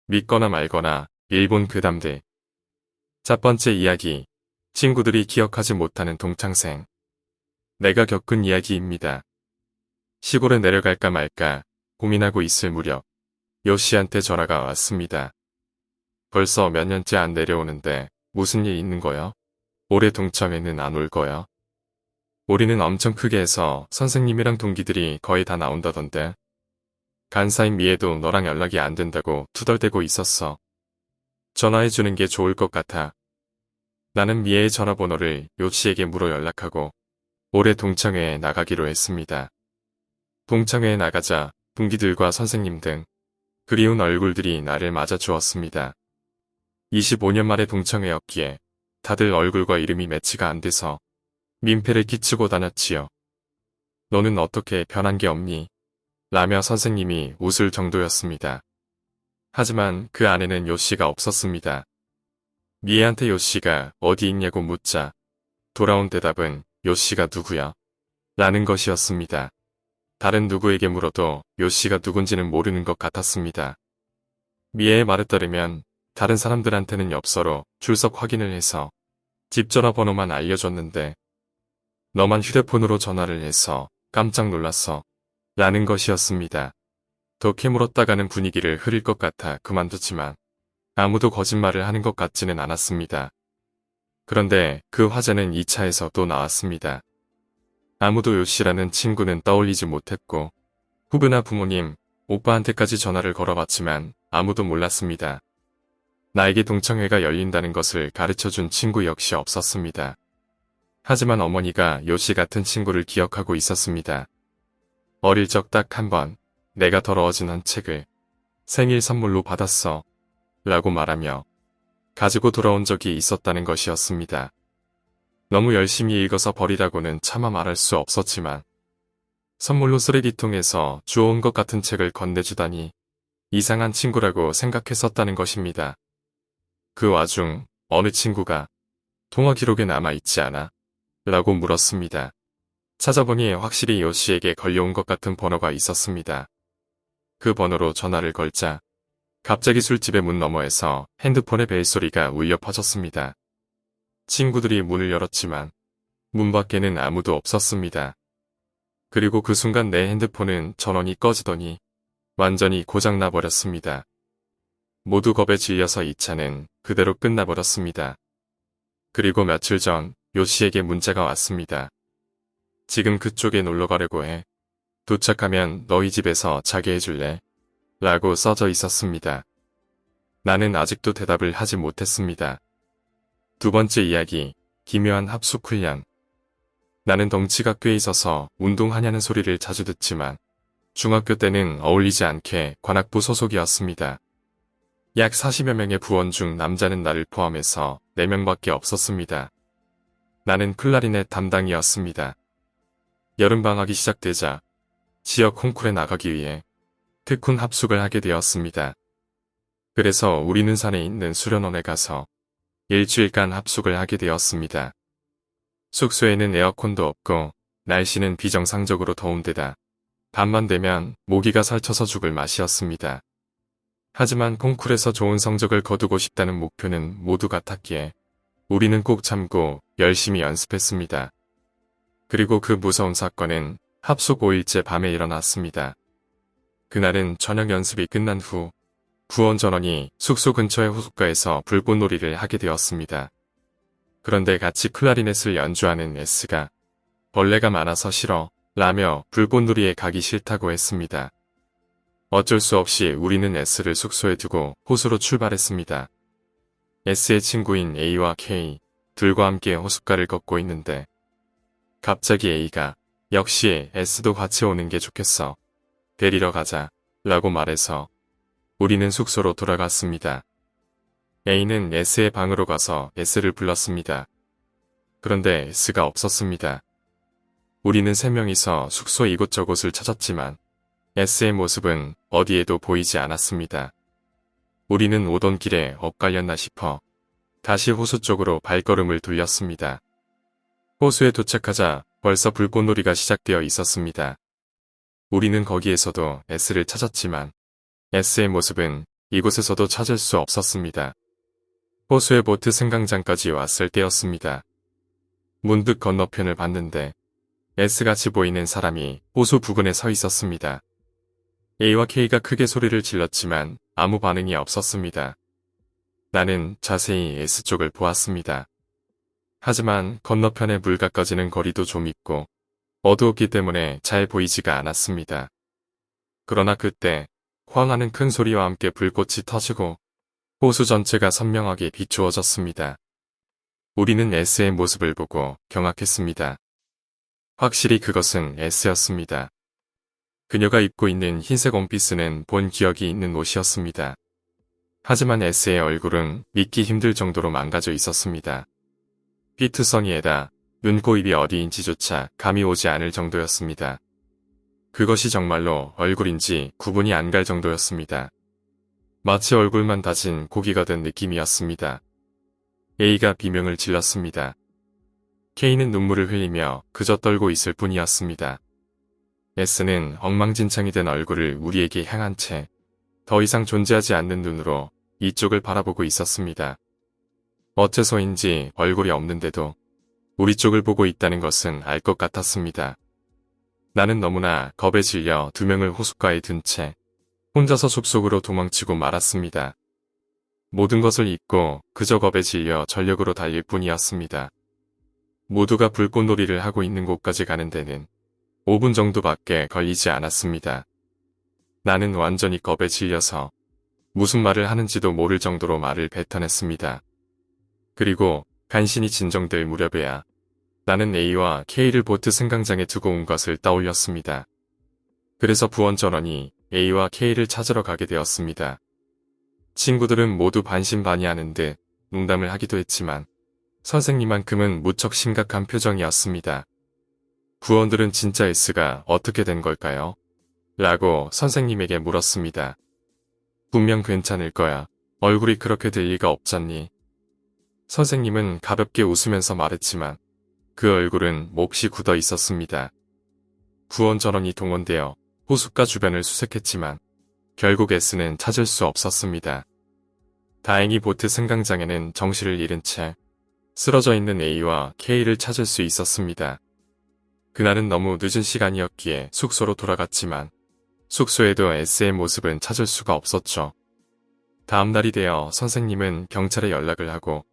믿거나 말거나 일본 괴담들. 첫 번째 이야기. 친구들이 기억하지 못하는 동창생. 내가 겪은 이야기입니다. 시골에 내려갈까 말까 고민하고 있을 무렵 요씨한테 전화가 왔습니다. 벌써 몇 년째 안 내려오는데 무슨 일 있는 거요? 올해 동창회는 안 올 거요? 우리는 엄청 크게 해서 선생님이랑 동기들이 거의 다 나온다던데. 간사인 미애도 너랑 연락이 안 된다고 투덜대고 있었어. 전화해주는 게 좋을 것 같아. 나는 미애의 전화번호를 요씨에게 물어 연락하고 올해 동창회에 나가기로 했습니다. 동창회에 나가자 동기들과 선생님 등 그리운 얼굴들이 나를 맞아주었습니다. 25년 만에 동창회였기에 다들 얼굴과 이름이 매치가 안 돼서 민폐를 끼치고 다녔지요. 너는 어떻게 변한 게 없니? 라며 선생님이 웃을 정도였습니다. 하지만 그 안에는 요씨가 없었습니다. 미애한테 요씨가 어디 있냐고 묻자 돌아온 대답은 요씨가 누구야? 라는 것이었습니다. 다른 누구에게 물어도 요씨가 누군지는 모르는 것 같았습니다. 미애의 말에 따르면 다른 사람들한테는 엽서로 출석 확인을 해서 집 전화번호만 알려줬는데 너만 휴대폰으로 전화를 해서 깜짝 놀랐어. 라는 것이었습니다. 더 캐물었다가는 분위기를 흐릴 것 같아 그만뒀지만 아무도 거짓말을 하는 것 같지는 않았습니다. 그런데 그 화제는 2차에서 또 나왔습니다. 아무도 요씨라는 친구는 떠올리지 못했고 후배나 부모님, 오빠한테까지 전화를 걸어봤지만 아무도 몰랐습니다. 나에게 동창회가 열린다는 것을 가르쳐준 친구 역시 없었습니다. 하지만 어머니가 요씨 같은 친구를 기억하고 있었습니다. 어릴 적 딱 한 번 내가 더러워진 한 책을 생일 선물로 받았어 라고 말하며 가지고 돌아온 적이 있었다는 것이었습니다. 너무 열심히 읽어서 버리라고는 차마 말할 수 없었지만 선물로 쓰레기통에서 주워온 것 같은 책을 건네주다니 이상한 친구라고 생각했었다는 것입니다. 그 와중 어느 친구가 통화 기록에 남아있지 않아? 라고 물었습니다. 찾아보니 확실히 요씨에게 걸려온 것 같은 번호가 있었습니다. 그 번호로 전화를 걸자 갑자기 술집의 문 너머에서 핸드폰의 벨소리가 울려 퍼졌습니다. 친구들이 문을 열었지만 문 밖에는 아무도 없었습니다. 그리고 그 순간 내 핸드폰은 전원이 꺼지더니 완전히 고장나 버렸습니다. 모두 겁에 질려서 2차는 그대로 끝나버렸습니다. 그리고 며칠 전 요씨에게 문자가 왔습니다. 지금 그쪽에 놀러 가려고 해. 도착하면 너희 집에서 자게 해줄래? 라고 써져 있었습니다. 나는 아직도 대답을 하지 못했습니다. 두 번째 이야기, 기묘한 합숙 훈련. 나는 덩치가 꽤 있어서 운동하냐는 소리를 자주 듣지만 중학교 때는 어울리지 않게 관악부 소속이었습니다. 약 40여 명의 부원 중 남자는 나를 포함해서 4명밖에 없었습니다. 나는 클라리넷 담당이었습니다. 여름방학이 시작되자 지역 콩쿨에 나가기 위해 특훈 합숙을 하게 되었습니다. 그래서 우리는 산에 있는 수련원에 가서 일주일간 합숙을 하게 되었습니다. 숙소에는 에어컨도 없고 날씨는 비정상적으로 더운 데다 밤만 되면 모기가 설쳐서 죽을 맛이었습니다. 하지만 콩쿨에서 좋은 성적을 거두고 싶다는 목표는 모두 같았기에 우리는 꼭 참고 열심히 연습했습니다. 그리고 그 무서운 사건은 합숙 5일째 밤에 일어났습니다. 그날은 저녁 연습이 끝난 후 부원 전원이 숙소 근처의 호숫가에서 불꽃놀이를 하게 되었습니다. 그런데 같이 클라리넷을 연주하는 S가 벌레가 많아서 싫어 라며 불꽃놀이에 가기 싫다고 했습니다. 어쩔 수 없이 우리는 S를 숙소에 두고 호수로 출발했습니다. S의 친구인 A와 K 둘과 함께 호숫가를 걷고 있는데 갑자기 A가 역시 S도 같이 오는 게 좋겠어. 데리러 가자 라고 말해서 우리는 숙소로 돌아갔습니다. A는 S의 방으로 가서 S를 불렀습니다. 그런데 S가 없었습니다. 우리는 3명이서 숙소 이곳저곳을 찾았지만 S의 모습은 어디에도 보이지 않았습니다. 우리는 오던 길에 엇갈렸나 싶어 다시 호수 쪽으로 발걸음을 돌렸습니다. 호수에 도착하자 벌써 불꽃놀이가 시작되어 있었습니다. 우리는 거기에서도 S를 찾았지만 S의 모습은 이곳에서도 찾을 수 없었습니다. 호수의 보트 승강장까지 왔을 때였습니다. 문득 건너편을 봤는데 S같이 보이는 사람이 호수 부근에 서 있었습니다. A와 K가 크게 소리를 질렀지만 아무 반응이 없었습니다. 나는 자세히 S쪽을 보았습니다. 하지만 건너편의 물가까지는 거리도 좀 있고 어두웠기 때문에 잘 보이지가 않았습니다. 그러나 그때 쾅 하는 큰 소리와 함께 불꽃이 터지고 호수 전체가 선명하게 비추어졌습니다. 우리는 S의 모습을 보고 경악했습니다. 확실히 그것은 S였습니다. 그녀가 입고 있는 흰색 원피스는 본 기억이 있는 옷이었습니다. 하지만 S의 얼굴은 믿기 힘들 정도로 망가져 있었습니다. 피투성이에다 눈, 코, 입이 어디인지조차 감이 오지 않을 정도였습니다. 그것이 정말로 얼굴인지 구분이 안 갈 정도였습니다. 마치 얼굴만 다진 고기가 된 느낌이었습니다. A가 비명을 질렀습니다. K는 눈물을 흘리며 그저 떨고 있을 뿐이었습니다. S는 엉망진창이 된 얼굴을 우리에게 향한 채 더 이상 존재하지 않는 눈으로 이쪽을 바라보고 있었습니다. 어째서인지 얼굴이 없는데도 우리 쪽을 보고 있다는 것은 알 것 같았습니다. 나는 너무나 겁에 질려 두 명을 호숫가에 둔 채 혼자서 숲속으로 도망치고 말았습니다. 모든 것을 잊고 그저 겁에 질려 전력으로 달릴 뿐이었습니다. 모두가 불꽃놀이를 하고 있는 곳까지 가는 데는 5분 정도밖에 걸리지 않았습니다. 나는 완전히 겁에 질려서 무슨 말을 하는지도 모를 정도로 말을 뱉어냈습니다. 그리고 간신히 진정될 무렵에야 나는 A와 K를 보트 승강장에 두고 온 것을 떠올렸습니다. 그래서 부원 전원이 A와 K를 찾으러 가게 되었습니다. 친구들은 모두 반신반의하는 듯 농담을 하기도 했지만 선생님만큼은 무척 심각한 표정이었습니다. 부원들은 진짜 S가 어떻게 된 걸까요? 라고 선생님에게 물었습니다. 분명 괜찮을 거야. 얼굴이 그렇게 될 리가 없잖니. 선생님은 가볍게 웃으면서 말했지만 그 얼굴은 몹시 굳어 있었습니다. 부원 전원이 동원되어 호숫가 주변을 수색했지만 결국 S는 찾을 수 없었습니다. 다행히 보트 승강장에는 정신을 잃은 채 쓰러져 있는 A와 K를 찾을 수 있었습니다. 그날은 너무 늦은 시간이었기에 숙소로 돌아갔지만 숙소에도 S의 모습은 찾을 수가 없었죠. 다음 날이 되어 선생님은 경찰에 연락을 하고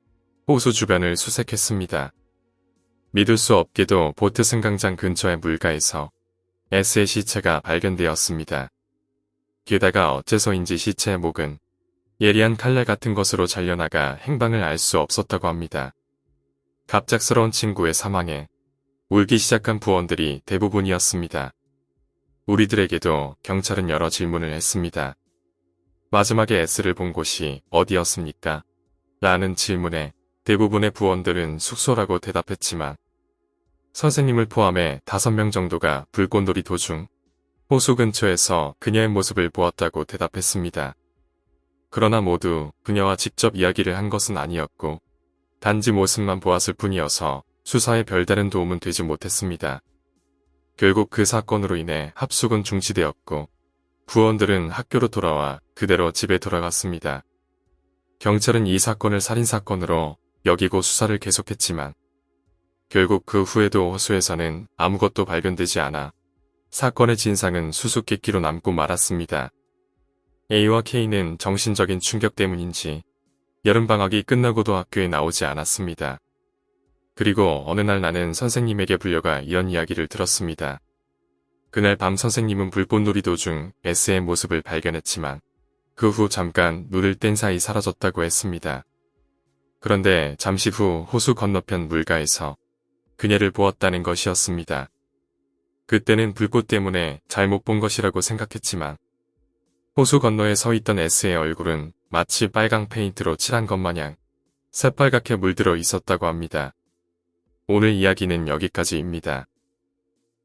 호수 주변을 수색했습니다. 믿을 수 없게도 보트 승강장 근처의 물가에서 S의 시체가 발견되었습니다. 게다가 어째서인지 시체의 목은 예리한 칼날 같은 것으로 잘려나가 행방을 알 수 없었다고 합니다. 갑작스러운 친구의 사망에 울기 시작한 부원들이 대부분이었습니다. 우리들에게도 경찰은 여러 질문을 했습니다. 마지막에 S를 본 곳이 어디였습니까? 라는 질문에 대부분의 부원들은 숙소라고 대답했지만 선생님을 포함해 5명 정도가 불꽃놀이 도중 호수 근처에서 그녀의 모습을 보았다고 대답했습니다. 그러나 모두 그녀와 직접 이야기를 한 것은 아니었고 단지 모습만 보았을 뿐이어서 수사에 별다른 도움은 되지 못했습니다. 결국 그 사건으로 인해 합숙은 중지되었고 부원들은 학교로 돌아와 그대로 집에 돌아갔습니다. 경찰은 이 사건을 살인사건으로 여기고 수사를 계속했지만 결국 그 후에도 호수에서는 아무것도 발견되지 않아 사건의 진상은 수수께끼로 남고 말았습니다. A와 K는 정신적인 충격 때문인지 여름방학이 끝나고도 학교에 나오지 않았습니다. 그리고 어느 날 나는 선생님에게 불려가 이런 이야기를 들었습니다. 그날 밤 선생님은 불꽃놀이 도중 S의 모습을 발견했지만 그 후 잠깐 눈을 뗀 사이 사라졌다고 했습니다. 그런데 잠시 후 호수 건너편 물가에서 그녀를 보았다는 것이었습니다. 그때는 불꽃 때문에 잘못 본 것이라고 생각했지만 호수 건너에 서 있던 S의 얼굴은 마치 빨강 페인트로 칠한 것 마냥 새빨갛게 물들어 있었다고 합니다. 오늘 이야기는 여기까지입니다.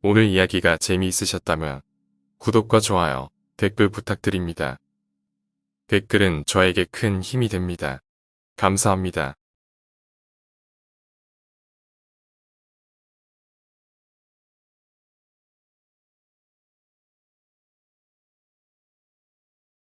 오늘 이야기가 재미있으셨다면 구독과 좋아요, 댓글 부탁드립니다. 댓글은 저에게 큰 힘이 됩니다. 감사합니다.